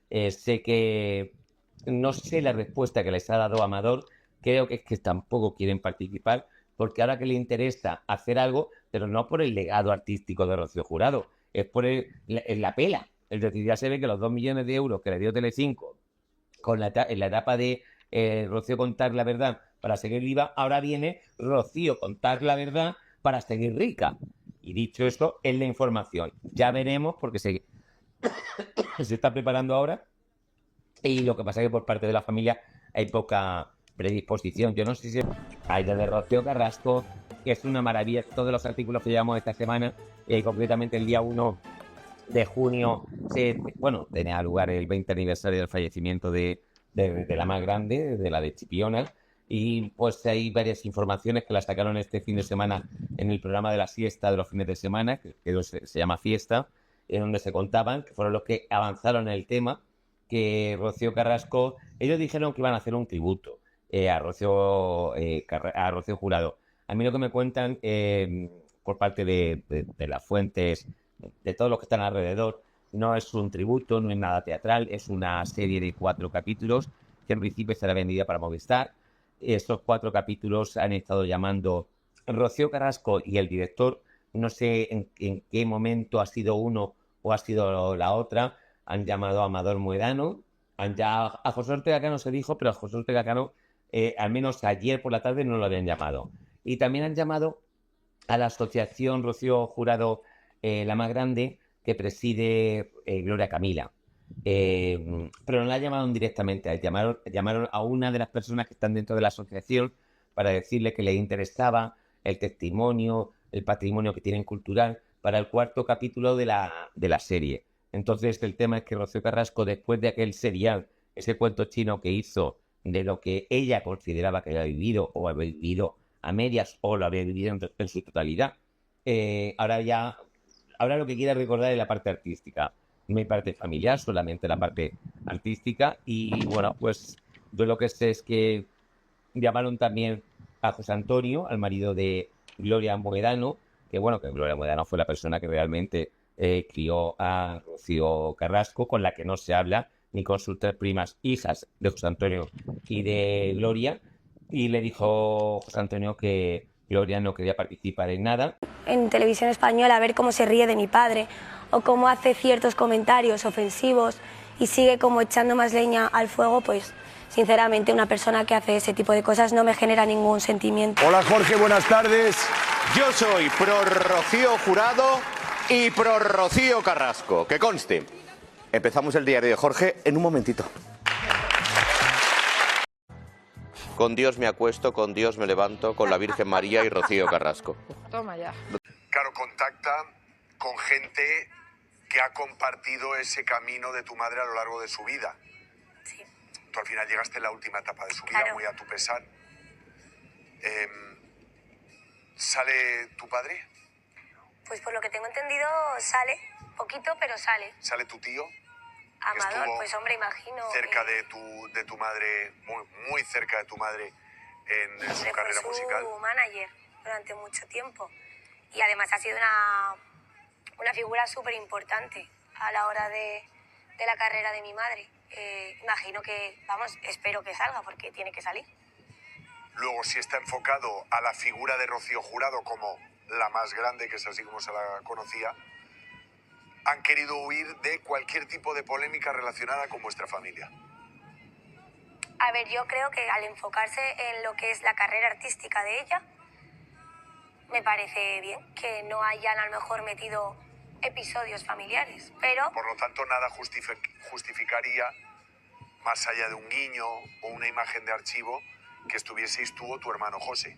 Sé que no sé la respuesta que les ha dado Amador, creo que es que tampoco quieren participar, porque ahora que le interesa hacer algo, pero no por el legado artístico de Rocío Jurado, es por la pela. Es decir, ya se ve que los 2 millones de euros que le dio Telecinco en la etapa de Rocío contar la verdad para seguir viva, ahora viene Rocío contar la verdad para seguir rica. Y dicho esto, es la información. Ya veremos, porque se está preparando ahora y lo que pasa es que por parte de la familia hay poca predisposición. Yo no sé si hay desde Rocío Carrasco, que es una maravilla, todos los artículos que llevamos esta semana, concretamente el día 1 de junio, bueno, tenía lugar el 20 aniversario del fallecimiento de la más grande, de la de Chipiona, y pues hay varias informaciones que la sacaron este fin de semana en el programa de la siesta de los fines de semana, que se llama Fiesta, en donde se contaban, que fueron los que avanzaron en el tema, que Rocío Carrasco, ellos dijeron que iban a hacer un tributo a Rocío Jurado. A mí lo que me cuentan por parte de las fuentes, de todos los que están alrededor, no es un tributo, no es nada teatral, es una serie de 4 capítulos que en principio será vendida para Movistar. Estos 4 capítulos han estado llamando Rocío Carrasco y el director, no sé en qué momento ha sido uno o ha sido la otra, han llamado a Amador Muedano, a José Ortega Cano se dijo, pero a José Ortega Cano, al menos ayer por la tarde, no lo habían llamado. Y también han llamado a la asociación Rocío Jurado, la más grande, que preside Gloria Camila. Pero no la llamaron directamente, llamaron a una de las personas que están dentro de la asociación para decirle que le interesaba el testimonio, el patrimonio que tienen cultural para el 4 capítulo de la serie. Entonces el tema es que Rocío Carrasco, después de aquel serial, ese cuento chino que hizo de lo que ella consideraba que había vivido o había vivido a medias o lo había vivido en su totalidad, ahora lo que quiere recordar es la parte artística, no hay parte familiar, solamente la parte artística. Y bueno, pues yo lo que sé es que llamaron también a José Antonio, al marido de Gloria Moedano, que bueno, que Gloria Moedano fue la persona que realmente crió a Rocío Carrasco, con la que no se habla, ni con sus 3 primas hijas de José Antonio y de Gloria, y le dijo José Antonio que Gloria no quería participar en nada. En televisión española, a ver cómo se ríe de mi padre o cómo hace ciertos comentarios ofensivos y sigue como echando más leña al fuego, pues sinceramente una persona que hace ese tipo de cosas no me genera ningún sentimiento. Hola Jorge, buenas tardes. Yo soy pro Rocío Jurado y pro Rocío Carrasco, que conste. Empezamos el diario de Jorge en un momentito. Con Dios me acuesto, con Dios me levanto, con la Virgen María y Rocío Carrasco. Toma ya. Claro, contacta con gente que ha compartido ese camino de tu madre a lo largo de su vida. Sí. Tú al final llegaste en la última etapa de su vida, Claro. muy a tu pesar. ¿Sale tu padre? Pues por lo que tengo entendido sale, poquito pero sale. ¿Sale tu tío? Amador, Estuvo pues hombre, imagino. cerca de tu madre, muy cerca de tu madre en su Fue carrera su musical. manager durante mucho tiempo. Y además ha sido una figura súper importante a la hora de la carrera de mi madre. Imagino que, vamos, espero que salga porque tiene que salir. Luego, si está enfocado a la figura de Rocío Jurado como la más grande, que es así como se la conocía, han querido huir de cualquier tipo de polémica relacionada con vuestra familia. A ver, yo creo que al enfocarse en lo que es la carrera artística de ella, me parece bien que no hayan a lo mejor metido episodios familiares, pero Por lo tanto, nada justificaría, más allá de un guiño o una imagen de archivo, que estuvieseis tú o tu hermano José.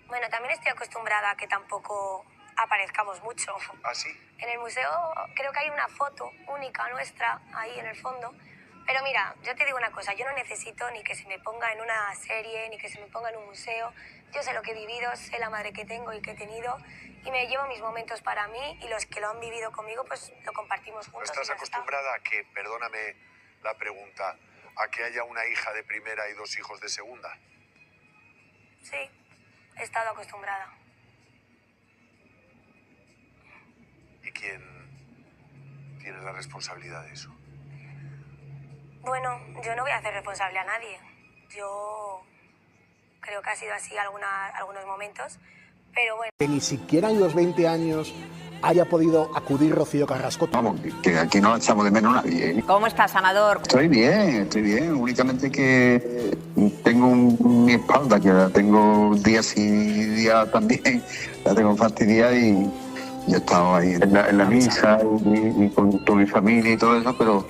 bueno, también estoy acostumbrada a que tampoco aparezcamos mucho. ¿Ah, sí? En el museo creo que hay una foto única nuestra ahí en el fondo. Pero mira, yo te digo una cosa, yo no necesito ni que se me ponga en una serie, ni que se me ponga en un museo. Yo sé lo que he vivido, sé la madre que tengo y que he tenido, y me llevo mis momentos para mí, y los que lo han vivido conmigo, pues lo compartimos ¿No juntos. estás y ya está. acostumbrada a que, perdóname la pregunta, a que haya una hija de primera y 2 hijos de segunda? Sí, he estado acostumbrada. ¿Y quién tiene la responsabilidad de eso? Bueno, yo no voy a hacer responsable a nadie. Yo creo que ha sido así algunos momentos, pero bueno. Que ni siquiera en los 20 años haya podido acudir Rocío Carrasco. Vamos, que aquí no la echamos de menos nadie. ¿Cómo estás, Amador? Estoy bien. Únicamente que tengo mi espalda, que la tengo día sí, día también. La tengo fastidiada y yo he estado ahí en la misa y con toda mi familia y todo eso, pero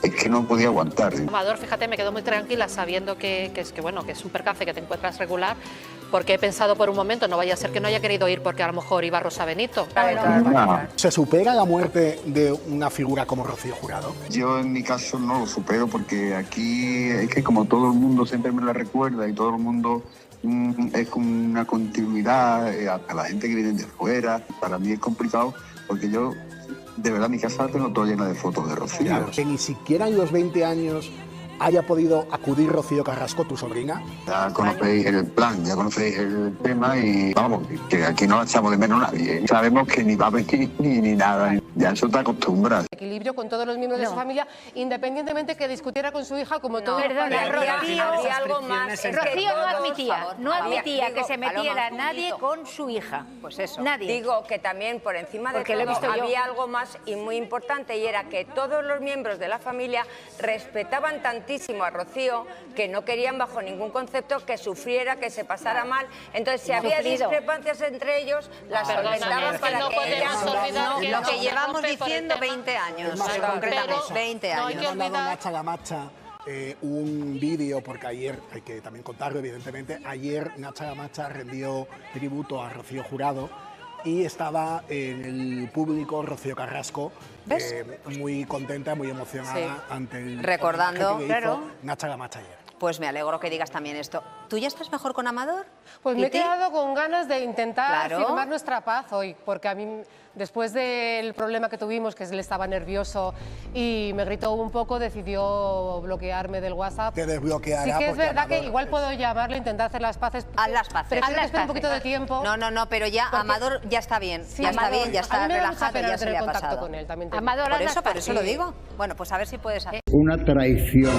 es que no podía aguantar. Amador, fíjate, me quedo muy tranquila sabiendo que es un percance, que te encuentras regular, porque he pensado por un momento, no vaya a ser que no haya querido ir porque a lo mejor iba Rosa Benito. ¿Se supera la muerte de una figura como Rocío Jurado? Yo en mi caso no lo supero porque aquí es que como todo el mundo siempre me la recuerda y todo el mundo es como una continuidad a la gente que viene de fuera. Para mí es complicado porque yo, de verdad, mi casa la tengo toda llena de fotos de Rocío. Claro, que ni siquiera en los 20 años haya podido acudir Rocío Carrasco, tu sobrina. Ya conocéis el plan, ya conocéis el tema y vamos, que aquí no la echamos de menos nadie. Sabemos que ni va a venir ni nada, ya eso te acostumbras. Equilibrio con todos los miembros de su familia, independientemente que discutiera con su hija, como todo. Perdona, Rocío, algo más. Rocío no admitía que se metiera Paloma, nadie con su hija. Pues eso, Nadie. digo que también por encima de Porque lo he todo visto yo. había algo más y muy importante, y era que todos los miembros de la familia respetaban tantísimo a Rocío que no querían bajo ningún concepto que sufriera, que se pasara mal. Entonces, si había discrepancias entre ellos, las solventaban para no que podemos olvidar que Lo que no llevamos se rompe por el diciendo tema. 20 años, Pero concretamente, 20 no hay años. que Me ha mandado olvidar- Nacha Gamacha un vídeo, porque ayer, hay que también contarlo evidentemente, ayer Nacha Gamacha rendió tributo a Rocío Jurado y estaba en el público Rocío Carrasco, muy contenta, muy emocionada Sí. ante el Recordando, homenaje que le hizo claro. Nacha Gamacha ayer. Pues me alegro que digas también esto. ¿Tú ya estás mejor con Amador? Pues me he ¿Titi? quedado con ganas de intentar Claro. firmar nuestra paz hoy, porque a mí, después del problema que tuvimos, que él estaba nervioso y me gritó un poco, decidió bloquearme del WhatsApp. Te desbloqueará. Sí que es porque verdad que Amador igual es- puedo llamarle, intentar hacer las paces. Haz las paces. Prefiero Haz que las espere un paces. poquito de tiempo. No, pero ya Porque- Amador ya está bien. Sí, ya está Amador. bien, ya A está mí me da mucha relajado, pena ya no se tener le ha contacto pasado. con él, también te digo. Amador, por eso lo Sí. digo. Bueno, pues a ver si puedes hacer. Una traición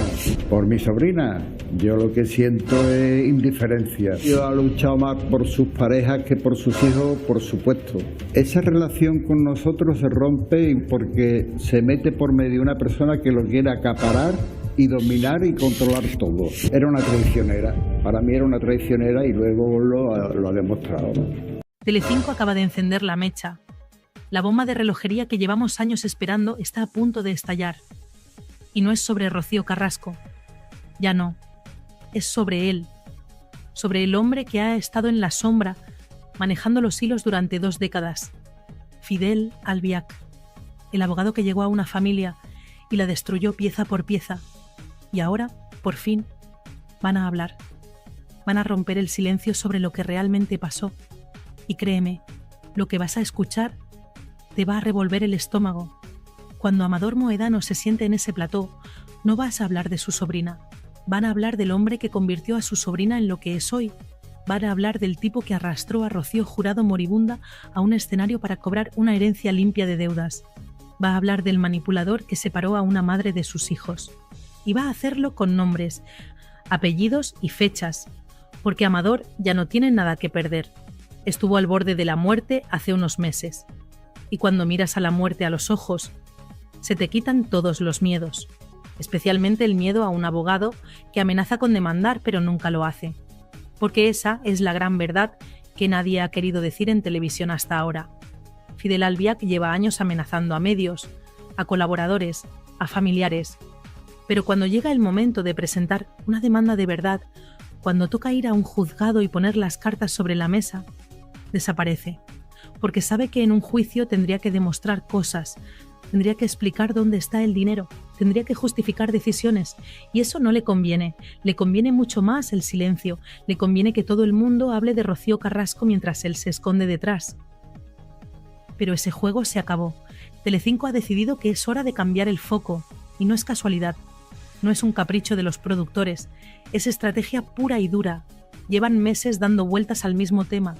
por mi sobrina. Yo lo que siento es indiferencia. Yo ha luchado más por sus parejas que por sus hijos, por supuesto. Esa relación con nosotros se rompe porque se mete por medio una persona que lo quiere acaparar y dominar y controlar todo. Era una traicionera. Para mí era una traicionera y luego lo ha demostrado. Telecinco acaba de encender la mecha. La bomba de relojería que llevamos años esperando está a punto de estallar. Y no es sobre Rocío Carrasco. Ya no. Es sobre él. Sobre el hombre que ha estado en la sombra, manejando los hilos durante 2 décadas. Fidel Albiac. El abogado que llegó a una familia y la destruyó pieza por pieza. Y ahora, por fin, van a hablar. Van a romper el silencio sobre lo que realmente pasó. Y créeme, lo que vas a escuchar te va a revolver el estómago. Cuando Amador Moedano se siente en ese plató, no vas a hablar de su sobrina. Van a hablar del hombre que convirtió a su sobrina en lo que es hoy. Van a hablar del tipo que arrastró a Rocío Jurado moribunda a un escenario para cobrar una herencia limpia de deudas. Va a hablar del manipulador que separó a una madre de sus hijos. Y va a hacerlo con nombres, apellidos y fechas, porque Amador ya no tiene nada que perder. Estuvo al borde de la muerte hace unos meses. Y cuando miras a la muerte a los ojos, se te quitan todos los miedos, especialmente el miedo a un abogado que amenaza con demandar pero nunca lo hace. Porque esa es la gran verdad que nadie ha querido decir en televisión hasta ahora. Fidel Albiac lleva años amenazando a medios, a colaboradores, a familiares. Pero cuando llega el momento de presentar una demanda de verdad, cuando toca ir a un juzgado y poner las cartas sobre la mesa, desaparece. Porque sabe que en un juicio tendría que demostrar cosas, tendría que explicar dónde está el dinero, tendría que justificar decisiones, y eso no le conviene mucho más el silencio, le conviene que todo el mundo hable de Rocío Carrasco mientras él se esconde detrás. Pero ese juego se acabó. Telecinco ha decidido que es hora de cambiar el foco, y no es casualidad, no es un capricho de los productores, es estrategia pura y dura. Llevan meses dando vueltas al mismo tema.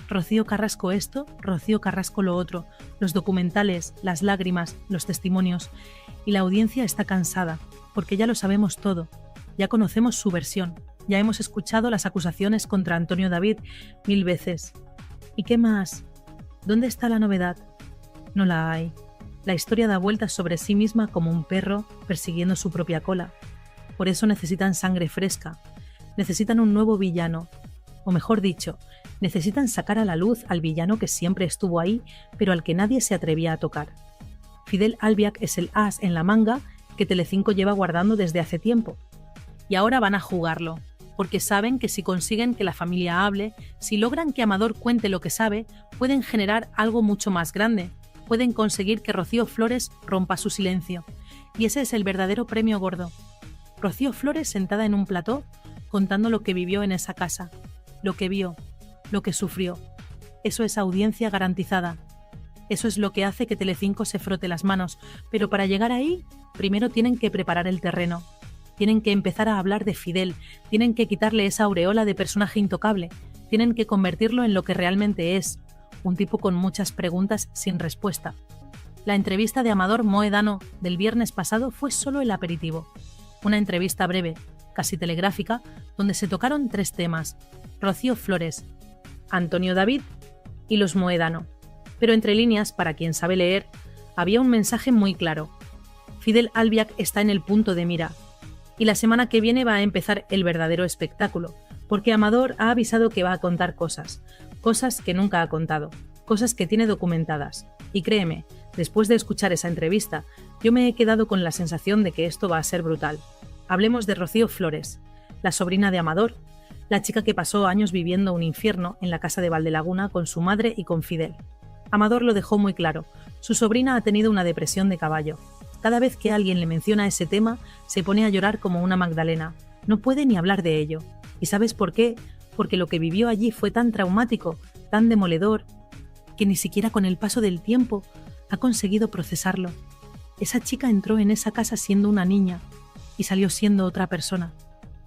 Rocío Carrasco esto, Rocío Carrasco lo otro, los documentales, las lágrimas, los testimonios, y la audiencia está cansada. porque ya lo sabemos todo, ya conocemos su versión, ya hemos escuchado las acusaciones contra Antonio David 1000 veces. ¿Y qué más? ¿Dónde está la novedad? No la hay. La historia da vueltas sobre sí misma como un perro persiguiendo su propia cola. Por eso necesitan sangre fresca, necesitan un nuevo villano, o mejor dicho, necesitan sacar a la luz al villano que siempre estuvo ahí, pero al que nadie se atrevía a tocar. Fidel Albiac es el as en la manga que Telecinco lleva guardando desde hace tiempo. Y ahora van a jugarlo, porque saben que si consiguen que la familia hable, si logran que Amador cuente lo que sabe, pueden generar algo mucho más grande, pueden conseguir que Rocío Flores rompa su silencio. Y ese es el verdadero premio gordo. Rocío Flores sentada en un plató, contando lo que vivió en esa casa, lo que vio, lo que sufrió. Eso es audiencia garantizada. Eso es lo que hace que Telecinco se frote las manos, pero para llegar ahí, primero tienen que preparar el terreno. Tienen que empezar a hablar de Fidel, tienen que quitarle esa aureola de personaje intocable, tienen que convertirlo en lo que realmente es, un tipo con muchas preguntas sin respuesta. La entrevista de Amador Moedano del viernes pasado fue solo el aperitivo. Una entrevista breve, casi telegráfica, donde se tocaron 3 temas: Rocío Flores, Antonio David y los Moedano. Pero entre líneas, para quien sabe leer, había un mensaje muy claro. Fidel Albiac está en el punto de mira. Y la semana que viene va a empezar el verdadero espectáculo, porque Amador ha avisado que va a contar cosas que nunca ha contado, cosas que tiene documentadas. Y créeme, después de escuchar esa entrevista, yo me he quedado con la sensación de que esto va a ser brutal. Hablemos de Rocío Flores, la sobrina de Amador, la chica que pasó años viviendo un infierno en la casa de Valdelaguna con su madre y con Fidel. Amador lo dejó muy claro, su sobrina ha tenido una depresión de caballo. Cada vez que alguien le menciona ese tema, se pone a llorar como una Magdalena. No puede ni hablar de ello. ¿Y sabes por qué? Porque lo que vivió allí fue tan traumático, tan demoledor, que ni siquiera con el paso del tiempo ha conseguido procesarlo. Esa chica entró en esa casa siendo una niña y salió siendo otra persona.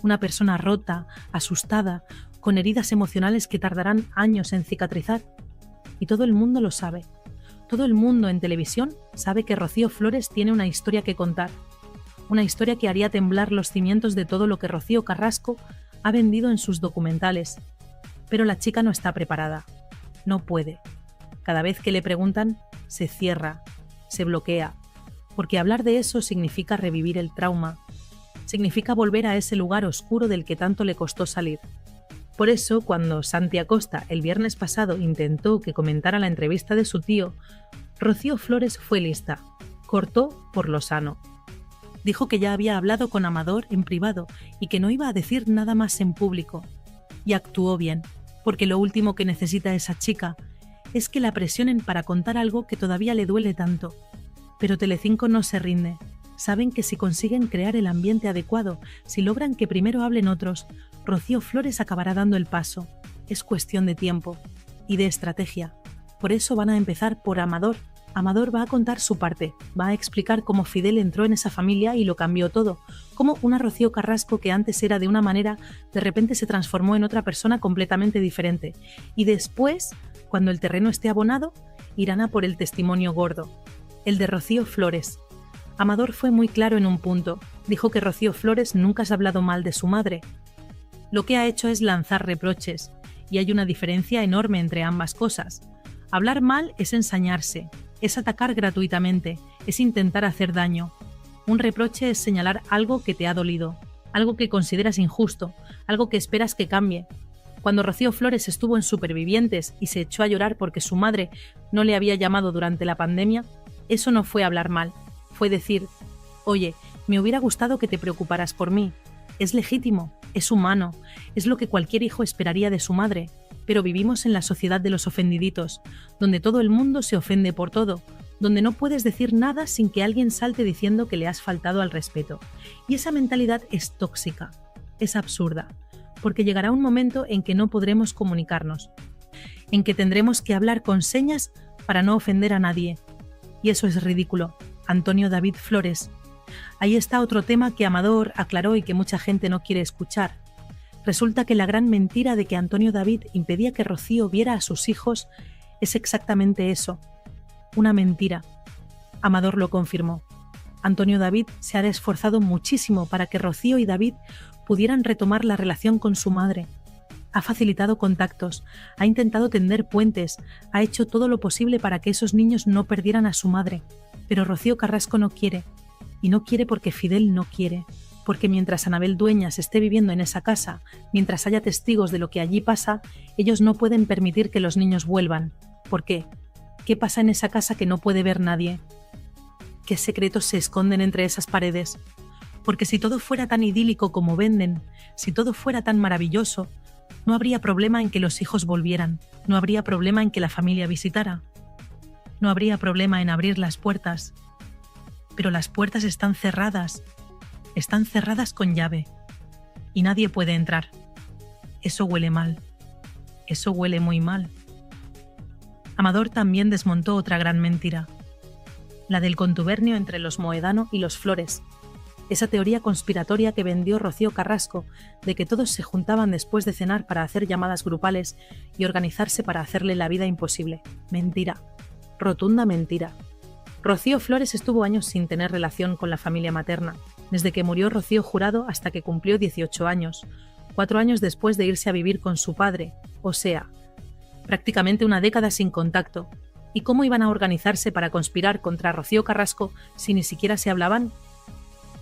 Una persona rota, asustada, con heridas emocionales que tardarán años en cicatrizar. Y todo el mundo lo sabe. Todo el mundo en televisión sabe que Rocío Flores tiene una historia que contar. Una historia que haría temblar los cimientos de todo lo que Rocío Carrasco ha vendido en sus documentales. Pero la chica no está preparada. No puede. Cada vez que le preguntan, se cierra, se bloquea. Porque hablar de eso significa revivir el trauma. Significa volver a ese lugar oscuro del que tanto le costó salir. Por eso, cuando Santi Acosta el viernes pasado intentó que comentara la entrevista de su tío, Rocío Flores fue lista. Cortó por lo sano. Dijo que ya había hablado con Amador en privado y que no iba a decir nada más en público. Y actuó bien, porque lo último que necesita esa chica es que la presionen para contar algo que todavía le duele tanto. Pero Telecinco no se rinde. Saben que si consiguen crear el ambiente adecuado, si logran que primero hablen otros, Rocío Flores acabará dando el paso. Es cuestión de tiempo y de estrategia. Por eso van a empezar por Amador. Amador va a contar su parte, va a explicar cómo Fidel entró en esa familia y lo cambió todo, cómo una Rocío Carrasco que antes era de una manera, de repente se transformó en otra persona completamente diferente. Y después, cuando el terreno esté abonado, irán a por el testimonio gordo, el de Rocío Flores. Amador fue muy claro en un punto, dijo que Rocío Flores nunca ha hablado mal de su madre. Lo que ha hecho es lanzar reproches, y hay una diferencia enorme entre ambas cosas. Hablar mal es ensañarse, es atacar gratuitamente, es intentar hacer daño. Un reproche es señalar algo que te ha dolido, algo que consideras injusto, algo que esperas que cambie. Cuando Rocío Flores estuvo en Supervivientes y se echó a llorar porque su madre no le había llamado durante la pandemia, eso no fue hablar mal, fue decir: oye, me hubiera gustado que te preocuparas por mí. Es legítimo, es humano, es lo que cualquier hijo esperaría de su madre, pero vivimos en la sociedad de los ofendiditos, donde todo el mundo se ofende por todo, donde no puedes decir nada sin que alguien salte diciendo que le has faltado al respeto. Y esa mentalidad es tóxica, es absurda, porque llegará un momento en que no podremos comunicarnos, en que tendremos que hablar con señas para no ofender a nadie. Y eso es ridículo. Antonio David Flores. Ahí está otro tema que Amador aclaró y que mucha gente no quiere escuchar. Resulta que la gran mentira de que Antonio David impedía que Rocío viera a sus hijos es exactamente eso, una mentira. Amador lo confirmó. Antonio David se ha esforzado muchísimo para que Rocío y David pudieran retomar la relación con su madre. Ha facilitado contactos, ha intentado tender puentes, ha hecho todo lo posible para que esos niños no perdieran a su madre. Pero Rocío Carrasco no quiere. Y no quiere porque Fidel no quiere. Porque mientras Anabel Dueñas esté viviendo en esa casa, mientras haya testigos de lo que allí pasa, ellos no pueden permitir que los niños vuelvan. ¿Por qué? ¿Qué pasa en esa casa que no puede ver nadie? ¿Qué secretos se esconden entre esas paredes? Porque si todo fuera tan idílico como venden, si todo fuera tan maravilloso, no habría problema en que los hijos volvieran, no habría problema en que la familia visitara, no habría problema en abrir las puertas. Pero las puertas están cerradas con llave, y nadie puede entrar. Eso huele mal, eso huele muy mal. Amador también desmontó otra gran mentira, la del contubernio entre los Moedano y los Flores, esa teoría conspiratoria que vendió Rocío Carrasco de que todos se juntaban después de cenar para hacer llamadas grupales y organizarse para hacerle la vida imposible. Mentira, rotunda mentira. Rocío Flores estuvo años sin tener relación con la familia materna, desde que murió Rocío Jurado hasta que cumplió 18 años, 4 años después de irse a vivir con su padre, o sea, prácticamente una década sin contacto. ¿Y cómo iban a organizarse para conspirar contra Rocío Carrasco si ni siquiera se hablaban?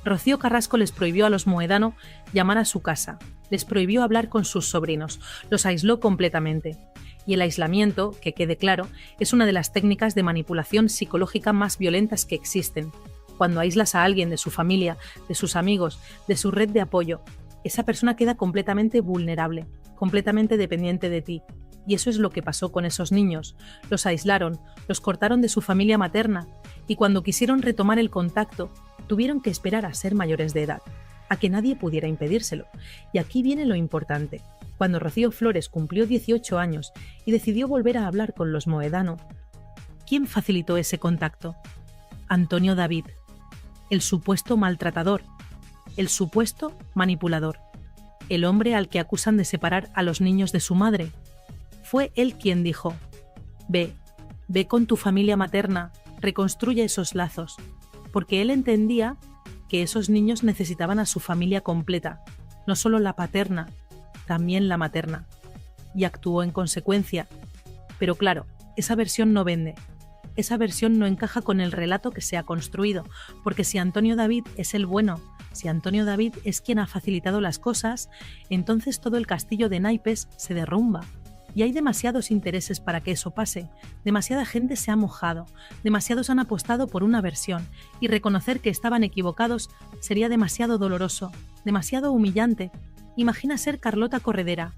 Rocío Carrasco les prohibió a los Moedano llamar a su casa, les prohibió hablar con sus sobrinos, los aisló completamente. Y el aislamiento, que quede claro, es una de las técnicas de manipulación psicológica más violentas que existen. Cuando aíslas a alguien de su familia, de sus amigos, de su red de apoyo, esa persona queda completamente vulnerable, completamente dependiente de ti. Y eso es lo que pasó con esos niños. Los aislaron, los cortaron de su familia materna, y cuando quisieron retomar el contacto, tuvieron que esperar a ser mayores de edad, a que nadie pudiera impedírselo. Y aquí viene lo importante. Cuando Rocío Flores cumplió 18 años y decidió volver a hablar con los Moedano, ¿quién facilitó ese contacto? Antonio David, el supuesto maltratador, el supuesto manipulador, el hombre al que acusan de separar a los niños de su madre. Fue él quien dijo: ve con tu familia materna, reconstruye esos lazos, porque él entendía que esos niños necesitaban a su familia completa, no solo la paterna, también la materna, y actuó en consecuencia. Pero claro, esa versión no vende, esa versión no encaja con el relato que se ha construido, porque si Antonio David es el bueno, si Antonio David es quien ha facilitado las cosas, entonces todo el castillo de naipes se derrumba. Y hay demasiados intereses para que eso pase, demasiada gente se ha mojado, demasiados han apostado por una versión, y reconocer que estaban equivocados sería demasiado doloroso, demasiado humillante. Imagina ser Carlota Corredera.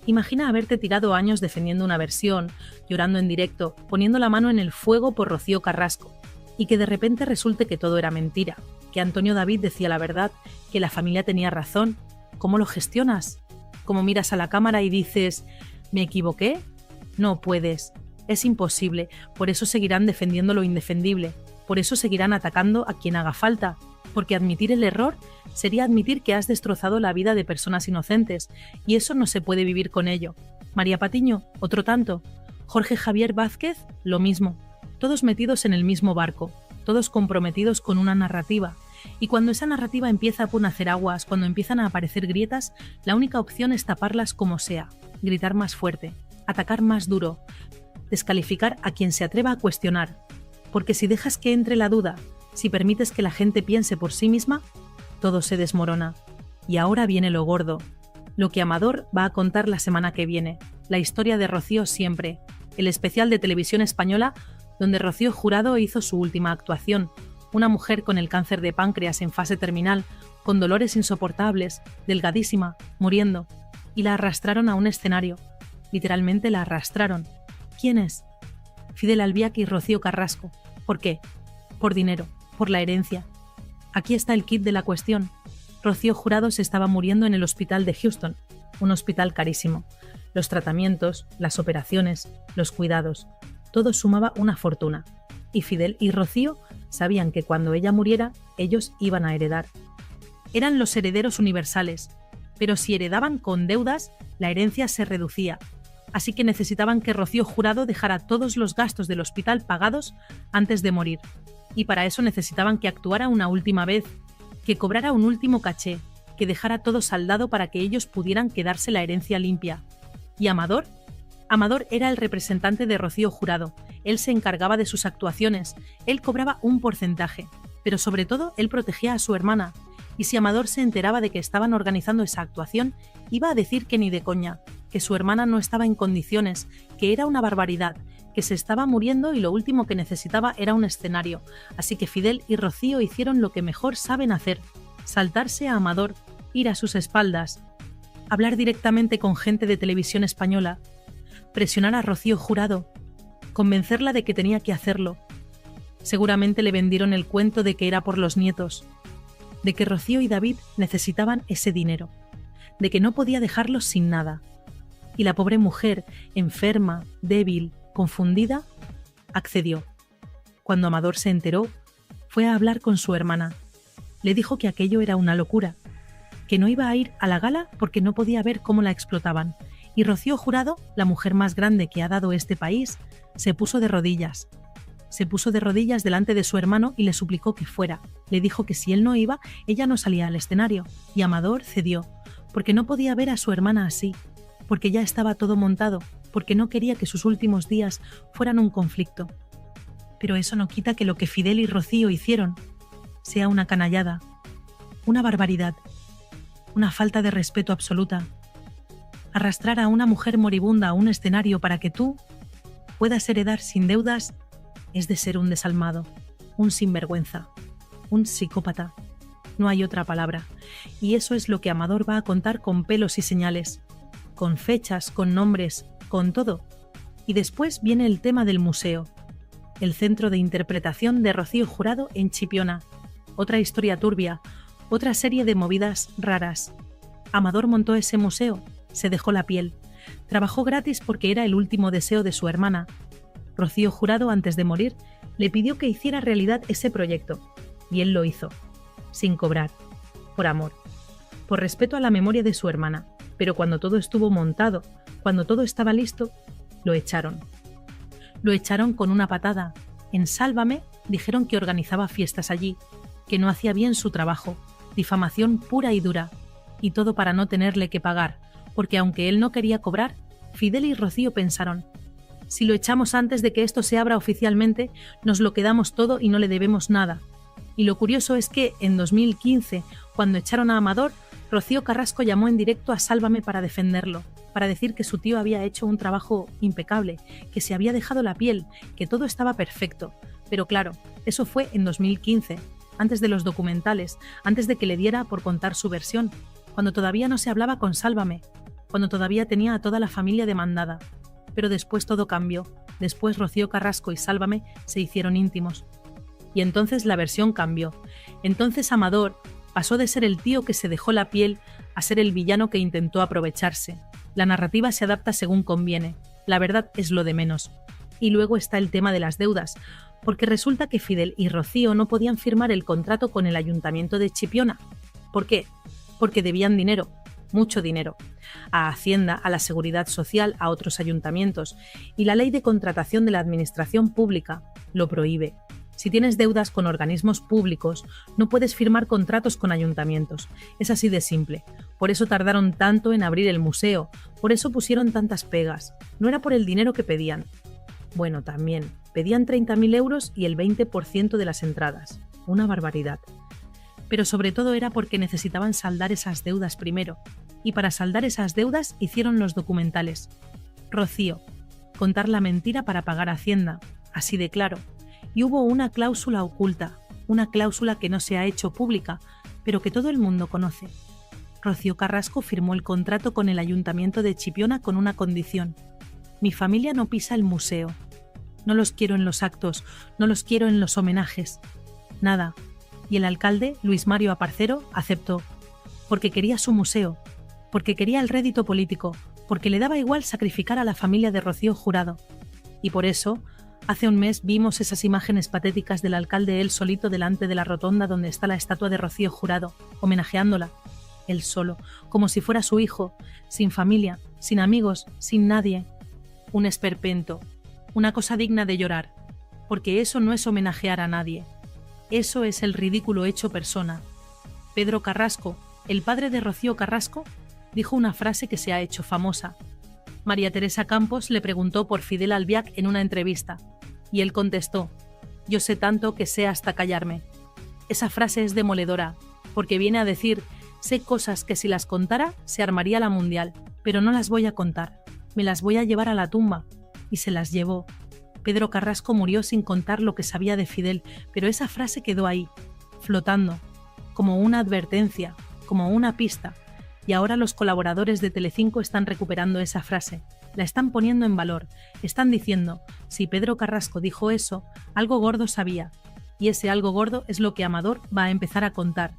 Imagina haberte tirado años defendiendo una versión, llorando en directo, poniendo la mano en el fuego por Rocío Carrasco, y que de repente resulte que todo era mentira, que Antonio David decía la verdad, que la familia tenía razón. ¿Cómo lo gestionas? ¿Cómo miras a la cámara y dices: ¿me equivoqué? No puedes. Es imposible. Por eso seguirán defendiendo lo indefendible. Por eso seguirán atacando a quien haga falta. Porque admitir el error sería admitir que has destrozado la vida de personas inocentes. Y eso no se puede vivir con ello. María Patiño, otro tanto. Jorge Javier Vázquez, lo mismo. Todos metidos en el mismo barco. Todos comprometidos con una narrativa. Y cuando esa narrativa empieza a hacer aguas, cuando empiezan a aparecer grietas, la única opción es taparlas como sea. Gritar más fuerte, atacar más duro, descalificar a quien se atreva a cuestionar, porque si dejas que entre la duda, si permites que la gente piense por sí misma, todo se desmorona. Y ahora viene lo gordo, lo que Amador va a contar la semana que viene, la historia de Rocío Siempre, el especial de Televisión Española donde Rocío Jurado hizo su última actuación, una mujer con el cáncer de páncreas en fase terminal, con dolores insoportables, delgadísima, muriendo. Y la arrastraron a un escenario. Literalmente la arrastraron. ¿Quién es? Fidel Albiac y Rocío Carrasco. ¿Por qué? Por dinero, por la herencia. Aquí está el kit de la cuestión. Rocío Jurado se estaba muriendo en el hospital de Houston, un hospital carísimo. Los tratamientos, las operaciones, los cuidados, todo sumaba una fortuna. Y Fidel y Rocío sabían que cuando ella muriera, ellos iban a heredar. Eran los herederos universales. Pero si heredaban con deudas, la herencia se reducía. Así que necesitaban que Rocío Jurado dejara todos los gastos del hospital pagados antes de morir. y para eso necesitaban que actuara una última vez, que cobrara un último caché, que dejara todo saldado para que ellos pudieran quedarse la herencia limpia. ¿Y Amador? Amador era el representante de Rocío Jurado. Él se encargaba de sus actuaciones, él cobraba un porcentaje, pero sobre todo él protegía a su hermana. Y si Amador se enteraba de que estaban organizando esa actuación, iba a decir que ni de coña, que su hermana no estaba en condiciones, que era una barbaridad, que se estaba muriendo y lo último que necesitaba era un escenario. Así que Fidel y Rocío hicieron lo que mejor saben hacer: saltarse a Amador, ir a sus espaldas, hablar directamente con gente de televisión española, presionar a Rocío Jurado, convencerla de que tenía que hacerlo. Seguramente le vendieron el cuento de que era por los nietos, de que Rocío y David necesitaban ese dinero, de que no podía dejarlos sin nada. Y la pobre mujer, enferma, débil, confundida, accedió. Cuando Amador se enteró, fue a hablar con su hermana. Le dijo que aquello era una locura, que no iba a ir a la gala porque no podía ver cómo la explotaban. Y Rocío Jurado, la mujer más grande que ha dado este país, se puso de rodillas. Se puso de rodillas delante de su hermano y le suplicó que fuera. Le dijo que si él no iba, ella no salía al escenario. Y Amador cedió, porque no podía ver a su hermana así, porque ya estaba todo montado, porque no quería que sus últimos días fueran un conflicto. Pero eso no quita que lo que Fidel y Rocío hicieron sea una canallada, una barbaridad, una falta de respeto absoluta. Arrastrar a una mujer moribunda a un escenario para que tú puedas heredar sin deudas es de ser un desalmado, un sinvergüenza, un psicópata. No hay otra palabra. Y eso es lo que Amador va a contar con pelos y señales, con fechas, con nombres, con todo. Y después viene el tema del museo, el centro de interpretación de Rocío Jurado en Chipiona. Otra historia turbia, otra serie de movidas raras. Amador montó ese museo, se dejó la piel. Trabajó gratis porque era el último deseo de su hermana. Rocío Jurado, antes de morir, le pidió que hiciera realidad ese proyecto. Y él lo hizo, sin cobrar, por amor, por respeto a la memoria de su hermana. Pero cuando todo estuvo montado, cuando todo estaba listo, lo echaron. Lo echaron con una patada. En Sálvame dijeron que organizaba fiestas allí, que no hacía bien su trabajo, difamación pura y dura, y todo para no tenerle que pagar, porque aunque él no quería cobrar, Fidel y Rocío pensaron: si lo echamos antes de que esto se abra oficialmente, nos lo quedamos todo y no le debemos nada. Y lo curioso es que, en 2015, cuando echaron a Amador, Rocío Carrasco llamó en directo a Sálvame para defenderlo, para decir que su tío había hecho un trabajo impecable, que se había dejado la piel, que todo estaba perfecto. Pero claro, eso fue en 2015, antes de los documentales, antes de que le diera por contar su versión, cuando todavía no se hablaba con Sálvame, cuando todavía tenía a toda la familia demandada. Pero después todo cambió, después Rocío Carrasco y Sálvame se hicieron íntimos. Y entonces la versión cambió. Entonces Amador pasó de ser el tío que se dejó la piel a ser el villano que intentó aprovecharse. La narrativa se adapta según conviene, la verdad es lo de menos. Y luego está el tema de las deudas, porque resulta que Fidel y Rocío no podían firmar el contrato con el Ayuntamiento de Chipiona. ¿Por qué? Porque debían dinero, mucho dinero, a Hacienda, a la Seguridad Social, a otros ayuntamientos, y la Ley de Contratación de la Administración Pública lo prohíbe. Si tienes deudas con organismos públicos, no puedes firmar contratos con ayuntamientos. Es así de simple. Por eso tardaron tanto en abrir el museo, por eso pusieron tantas pegas. No era por el dinero que pedían. Bueno, también, pedían 30.000 euros y el 20% de las entradas. Una barbaridad. Pero sobre todo era porque necesitaban saldar esas deudas primero. Y para saldar esas deudas hicieron los documentales. Rocío, contar la mentira para pagar Hacienda, así de claro. Y hubo una cláusula oculta, una cláusula que no se ha hecho pública, pero que todo el mundo conoce. Rocío Carrasco firmó el contrato con el Ayuntamiento de Chipiona con una condición: mi familia no pisa el museo. No los quiero en los actos, no los quiero en los homenajes. Nada. Y el alcalde, Luis Mario Aparcero, aceptó, porque quería su museo, porque quería el rédito político, porque le daba igual sacrificar a la familia de Rocío Jurado. Y por eso, hace un mes vimos esas imágenes patéticas del alcalde él solito delante de la rotonda donde está la estatua de Rocío Jurado, homenajeándola. Él solo, como si fuera su hijo, sin familia, sin amigos, sin nadie. Un esperpento, una cosa digna de llorar, porque eso no es homenajear a nadie, Eso es el ridículo hecho persona. Pedro Carrasco, el padre de Rocío Carrasco, dijo una frase que se ha hecho famosa. María Teresa Campos le preguntó por Fidel Albiac en una entrevista, y él contestó: «Yo sé tanto que sé hasta callarme». Esa frase es demoledora, porque viene a decir: sé cosas que si las contara se armaría la mundial, pero no las voy a contar, me las voy a llevar a la tumba. Y se las llevó. Pedro Carrasco murió sin contar lo que sabía de Fidel, pero esa frase quedó ahí, flotando, como una advertencia, como una pista. Y ahora los colaboradores de Telecinco están recuperando esa frase, la están poniendo en valor, están diciendo: si Pedro Carrasco dijo eso, algo gordo sabía. Y ese algo gordo es lo que Amador va a empezar a contar.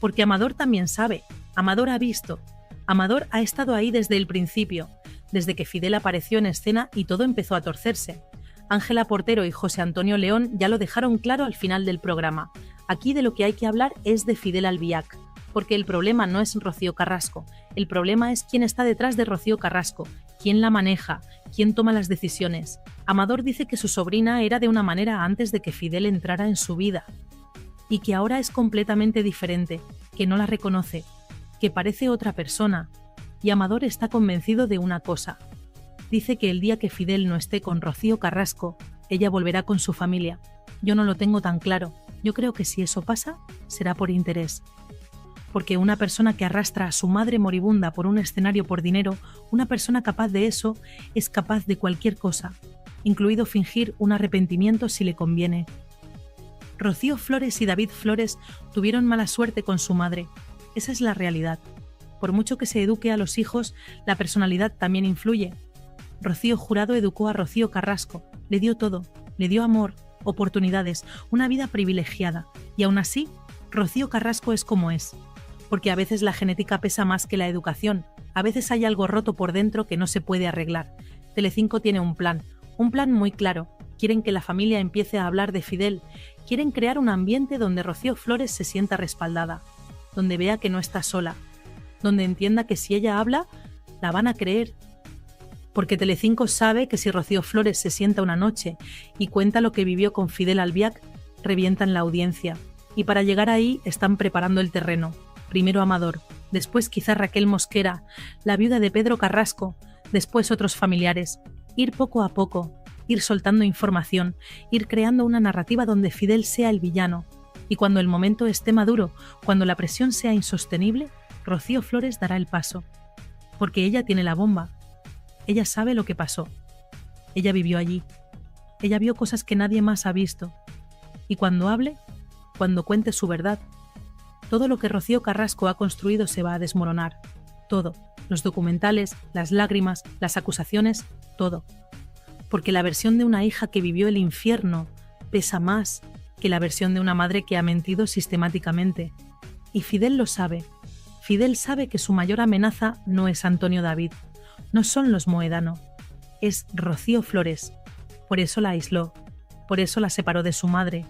Porque Amador también sabe, Amador ha visto, Amador ha estado ahí desde el principio, desde que Fidel apareció en escena y todo empezó a torcerse. Ángela Portero y José Antonio León ya lo dejaron claro al final del programa. Aquí de lo que hay que hablar es de Fidel Albiac, porque el problema no es Rocío Carrasco, el problema es quién está detrás de Rocío Carrasco, quién la maneja, quién toma las decisiones. Amador dice que su sobrina era de una manera antes de que Fidel entrara en su vida, y que ahora es completamente diferente, que no la reconoce, que parece otra persona. Y Amador está convencido de una cosa. Dice que el día que Fidel no esté con Rocío Carrasco, ella volverá con su familia. Yo no lo tengo tan claro. Yo creo que si eso pasa, será por interés. Porque una persona que arrastra a su madre moribunda por un escenario por dinero, una persona capaz de eso, es capaz de cualquier cosa, incluido fingir un arrepentimiento si le conviene. Rocío Flores y David Flores tuvieron mala suerte con su madre. Esa es la realidad. Por mucho que se eduque a los hijos, la personalidad también influye. Rocío Jurado educó a Rocío Carrasco, le dio todo, le dio amor, oportunidades, una vida privilegiada, y aún así, Rocío Carrasco es como es. Porque a veces la genética pesa más que la educación, a veces hay algo roto por dentro que no se puede arreglar. Telecinco tiene un plan muy claro. Quieren que la familia empiece a hablar de Fidel, quieren crear un ambiente donde Rocío Flores se sienta respaldada, donde vea que no está sola, donde entienda que si ella habla, la van a creer. Porque Telecinco sabe que si Rocío Flores se sienta una noche y cuenta lo que vivió con Fidel Albiac, revientan la audiencia. Y para llegar ahí están preparando el terreno. Primero Amador, después quizá Raquel Mosquera, la viuda de Pedro Carrasco, después otros familiares. Ir poco a poco, ir soltando información, ir creando una narrativa donde Fidel sea el villano. Y cuando el momento esté maduro, cuando la presión sea insostenible, Rocío Flores dará el paso. Porque ella tiene la bomba. Ella sabe lo que pasó. Ella vivió allí. Ella vio cosas que nadie más ha visto. Y cuando hable, cuando cuente su verdad, todo lo que Rocío Carrasco ha construido se va a desmoronar. Todo. Los documentales, las lágrimas, las acusaciones, todo. Porque la versión de una hija que vivió el infierno pesa más que la versión de una madre que ha mentido sistemáticamente. Y Fidel lo sabe. Fidel sabe que su mayor amenaza no es Antonio David, no son los Moedano, es Rocío Flores. Por eso la aisló, por eso la separó de su madre,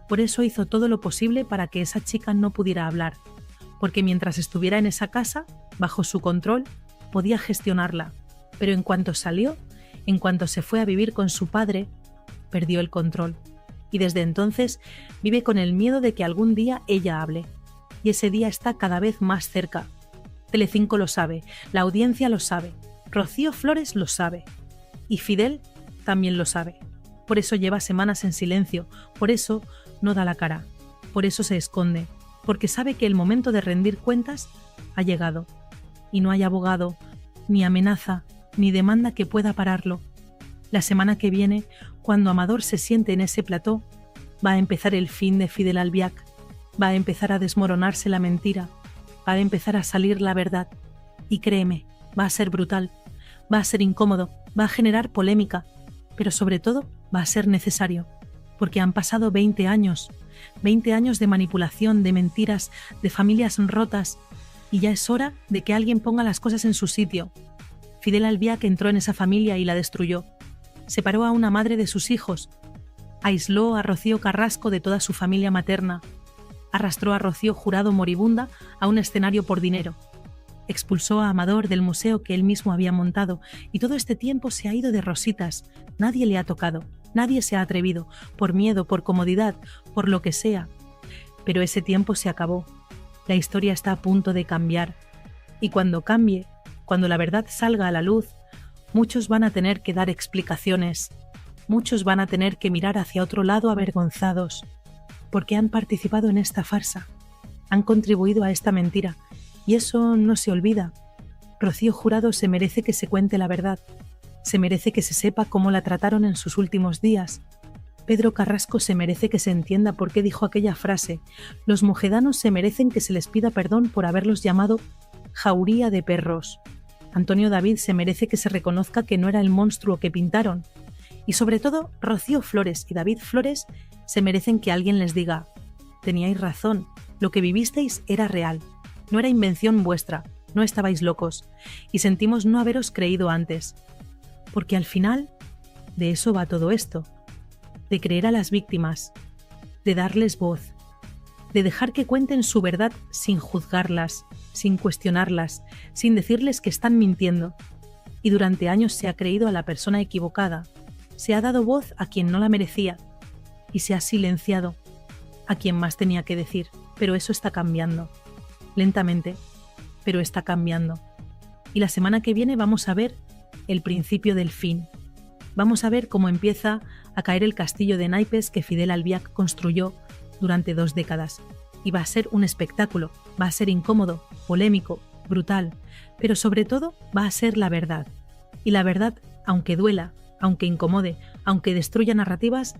por eso hizo todo lo posible para que esa chica no pudiera hablar, porque mientras estuviera en esa casa, bajo su control, podía gestionarla, pero en cuanto salió, en cuanto se fue a vivir con su padre, perdió el control. Y desde entonces vive con el miedo de que algún día ella hable. Y ese día está cada vez más cerca. Telecinco lo sabe, la audiencia lo sabe, Rocío Flores lo sabe. Y Fidel también lo sabe. Por eso lleva semanas en silencio, por eso no da la cara, por eso se esconde, porque sabe que el momento de rendir cuentas ha llegado. Y no hay abogado, ni amenaza, ni demanda que pueda pararlo. La semana que viene, cuando Amador se siente en ese plató, va a empezar el fin de Fidel Albiac. Va a empezar a desmoronarse la mentira, va a empezar a salir la verdad. Y créeme, va a ser brutal, va a ser incómodo, va a generar polémica, pero sobre todo va a ser necesario, porque han pasado 20 años de manipulación, de mentiras, de familias rotas, y ya es hora de que alguien ponga las cosas en su sitio. Fidel Albiac entró en esa familia y la destruyó. Separó a una madre de sus hijos, aisló a Rocío Carrasco de toda su familia materna, arrastró a Rocío Jurado moribunda a un escenario por dinero, expulsó a Amador del museo que él mismo había montado y todo este tiempo se ha ido de rositas, nadie le ha tocado. Nadie se ha atrevido, por miedo, por comodidad, por lo que sea. Pero ese tiempo se acabó. La historia está a punto de cambiar. Y cuando cambie, cuando la verdad salga a la luz, muchos van a tener que dar explicaciones. Muchos van a tener que mirar hacia otro lado avergonzados, porque han participado en esta farsa, han contribuido a esta mentira, y eso no se olvida. Rocío Jurado se merece que se cuente la verdad, se merece que se sepa cómo la trataron en sus últimos días. Pedro Carrasco se merece que se entienda por qué dijo aquella frase. Los mojedanos se merecen que se les pida perdón por haberlos llamado jauría de perros. Antonio David se merece que se reconozca que no era el monstruo que pintaron. Y sobre todo, Rocío Flores y David Flores se merecen que alguien les diga: teníais razón, lo que vivisteis era real, no era invención vuestra, no estabais locos, y sentimos no haberos creído antes. Porque al final, de eso va todo esto, de creer a las víctimas, de darles voz, de dejar que cuenten su verdad sin juzgarlas, sin cuestionarlas, sin decirles que están mintiendo. Y durante años se ha creído a la persona equivocada, se ha dado voz a quien no la merecía y se ha silenciado a quien más tenía que decir. Pero eso está cambiando, lentamente, pero está cambiando. Y la semana que viene vamos a ver el principio del fin. Vamos a ver cómo empieza a caer el castillo de naipes que Fidel Albiac construyó durante 2 décadas. Y va a ser un espectáculo, va a ser incómodo, polémico, brutal, pero sobre todo va a ser la verdad. Y la verdad, aunque duela, aunque incomode, aunque destruya narrativas,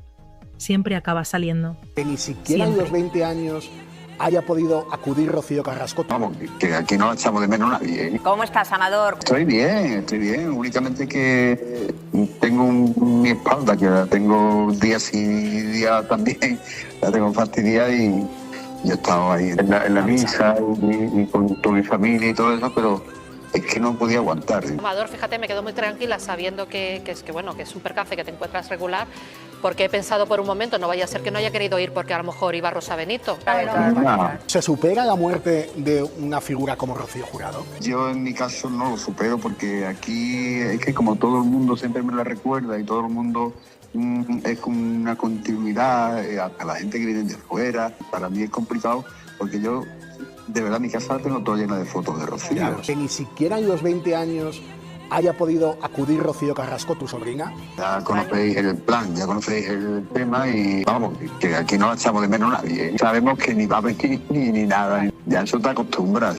siempre acaba saliendo. Que ni siquiera en los 20 años haya podido acudir Rocío Carrasco. Vamos, que aquí no la echamos de menos nadie. ¿Cómo estás, Amador? Estoy bien. Únicamente que tengo mi espalda, que la tengo día sí, día también. La tengo fastidiada y yo he estado ahí en la misa y con toda mi familia y todo eso, pero es que no podía aguantar. Amador, fíjate, me quedo muy tranquila sabiendo que es un percance, que te encuentras regular, porque he pensado por un momento, no vaya a ser que no haya querido ir porque a lo mejor iba Rosa Benito. ¿Se supera la muerte de una figura como Rocío Jurado? Yo en mi caso no lo supero porque aquí es que como todo el mundo siempre me la recuerda y todo el mundo es como una continuidad a la gente que viene de fuera. Para mí es complicado porque yo, de verdad, mi casa la tengo toda llena de fotos de Rocío. Claro, que ni siquiera en los 20 años haya podido acudir Rocío Carrasco, tu sobrina. Ya conocéis el plan, ya conocéis el tema y vamos, que aquí no la echamos de menos nadie. Sabemos que ni va a venir ni nada, ya eso te acostumbras.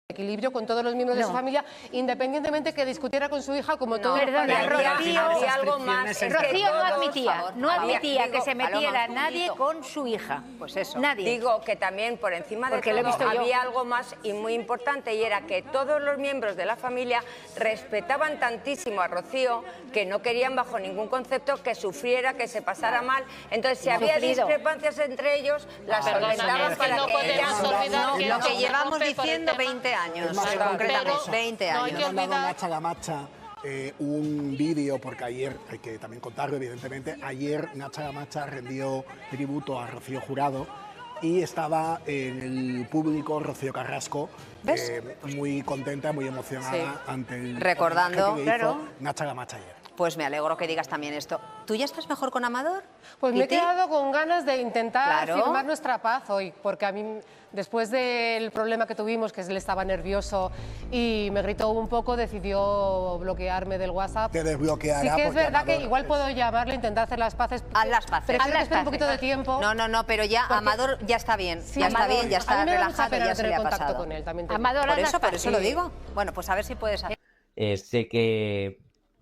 Equilibrio con todos los miembros de su familia, independientemente que discutiera con su hija como todo. Perdona, Rocío, algo más. Rocío no admitía que se metiera nadie con su hija. Pues eso. Nadie. Digo que también por encima de todo había algo más y muy importante, y era que todos los miembros de la familia respetaban tantísimo a Rocío que no querían bajo ningún concepto que sufriera, que se pasara mal. Entonces, si había discrepancias entre ellos, las solventaban para que ella... Lo que llevamos diciendo 20 años, concretamente, 20 años. Me ha mandado Nacha Gamacha un vídeo, porque ayer, hay que también contarlo evidentemente, ayer Nacha Gamacha rendió tributo a Rocío Jurado y estaba en el público Rocío Carrasco, muy contenta, muy emocionada ante el recordando que hizo Nacha Gamacha ayer. Pues me alegro que digas también esto. ¿Tú ya estás mejor con Amador? Pues me he quedado con ganas de intentar Claro. firmar nuestra paz hoy, porque a mí, después del problema que tuvimos, que él estaba nervioso y me gritó un poco, decidió bloquearme del WhatsApp. Te desbloqueará. Sí que es porque verdad que Amador igual puedo llamarle, intentar hacer las paces. Haz las paces. Prefiero que espere un poquito de tiempo. No, pero ya Porque- Amador ya está bien. Sí, ya está Amador. bien, ya A está mí me da mucha relajado, pena ya no se tener le ha contacto pasado. con él, también te digo. Amador, Por eso lo digo. Bueno, pues a ver si puedes hacer. Sé que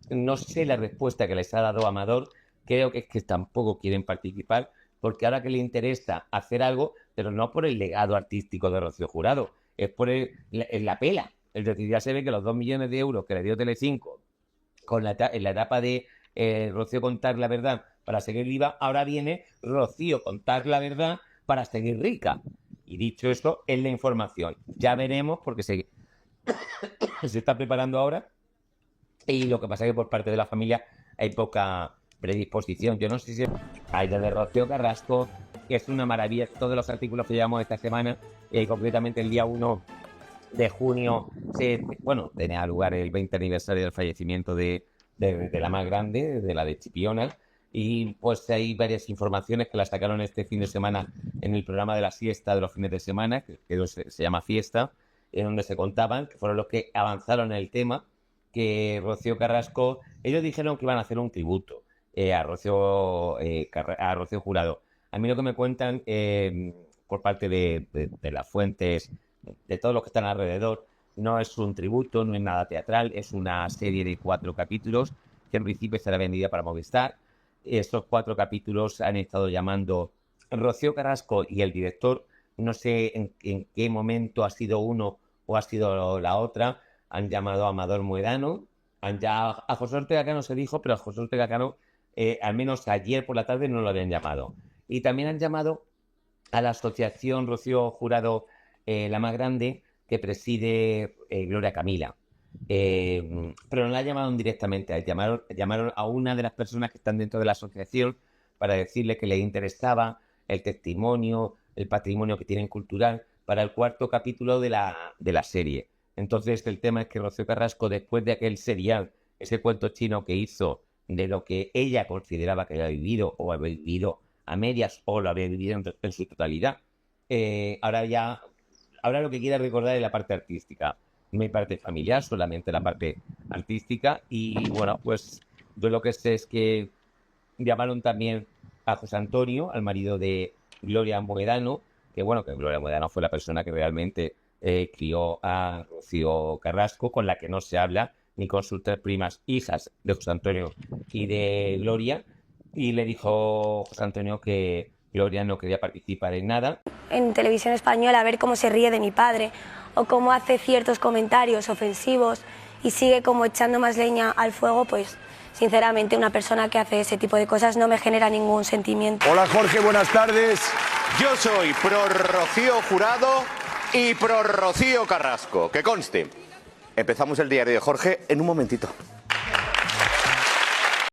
no sé la respuesta que les ha dado Amador, creo que es que tampoco quieren participar, porque ahora que le interesa hacer algo, pero no por el legado artístico de Rocío Jurado, es por la pela. Es decir, ya se ve que los 2 millones de euros que le dio Telecinco en la etapa de Rocío contar la verdad para seguir viva, ahora viene Rocío contar la verdad para seguir rica. Y dicho esto, es la información. Ya veremos, porque se está preparando ahora. Y lo que pasa es que por parte de la familia hay poca predisposición. Yo no sé si hay de Rocío Carrasco, que es una maravilla. Todos los artículos que llevamos esta semana, concretamente el día 1 de junio, tenía lugar el 20 aniversario del fallecimiento de de la más grande, de la de Chipiona. Y pues hay varias informaciones que la sacaron este fin de semana en el programa de la siesta de los fines de semana, que se llama Fiesta, en donde se contaban, que fueron los que avanzaron en el tema, que Rocío Carrasco, ellos dijeron que iban a hacer un tributo a Rocío Jurado. A mí lo que me cuentan por parte de las fuentes, de todos los que están alrededor, no es un tributo, no es nada teatral, es una serie de 4 capítulos que en principio será vendida para Movistar. Estos 4 capítulos han estado llamando Rocío Carrasco y el director, no sé en qué momento ha sido uno o ha sido la otra, han llamado a Amador Muedano, a José Ortega Cano se dijo, pero a José Ortega Cano al menos ayer por la tarde no lo habían llamado. Y también han llamado a la asociación Rocío Jurado, la más grande, que preside Gloria Camila. Pero no la llamaron directamente, llamaron a una de las personas que están dentro de la asociación para decirle que le interesaba el testimonio, el patrimonio que tienen cultural para el 4º capítulo de la serie. Entonces el tema es que Rocío Carrasco, después de aquel serial, ese cuento chino que hizo de lo que ella consideraba que había vivido o había vivido a medias o lo había vivido en su totalidad, ahora lo que quiere recordar es la parte artística. No hay parte familiar, solamente la parte artística. Y bueno, pues yo lo que sé es que llamaron también a José Antonio, al marido de Gloria Muedano, que Gloria Muedano fue la persona que realmente crió a Rocío Carrasco, con la que no se habla, ni con sus 3 primas hijas de José Antonio y de Gloria. Y le dijo José Antonio que Gloria no quería participar en nada. En televisión española, a ver cómo se ríe de mi padre o cómo hace ciertos comentarios ofensivos y sigue como echando más leña al fuego, pues sinceramente una persona que hace ese tipo de cosas no me genera ningún sentimiento. Hola Jorge, buenas tardes. Yo soy pro Rocío Jurado y pro Rocío Carrasco, que conste. Empezamos el diario de Jorge en un momentito.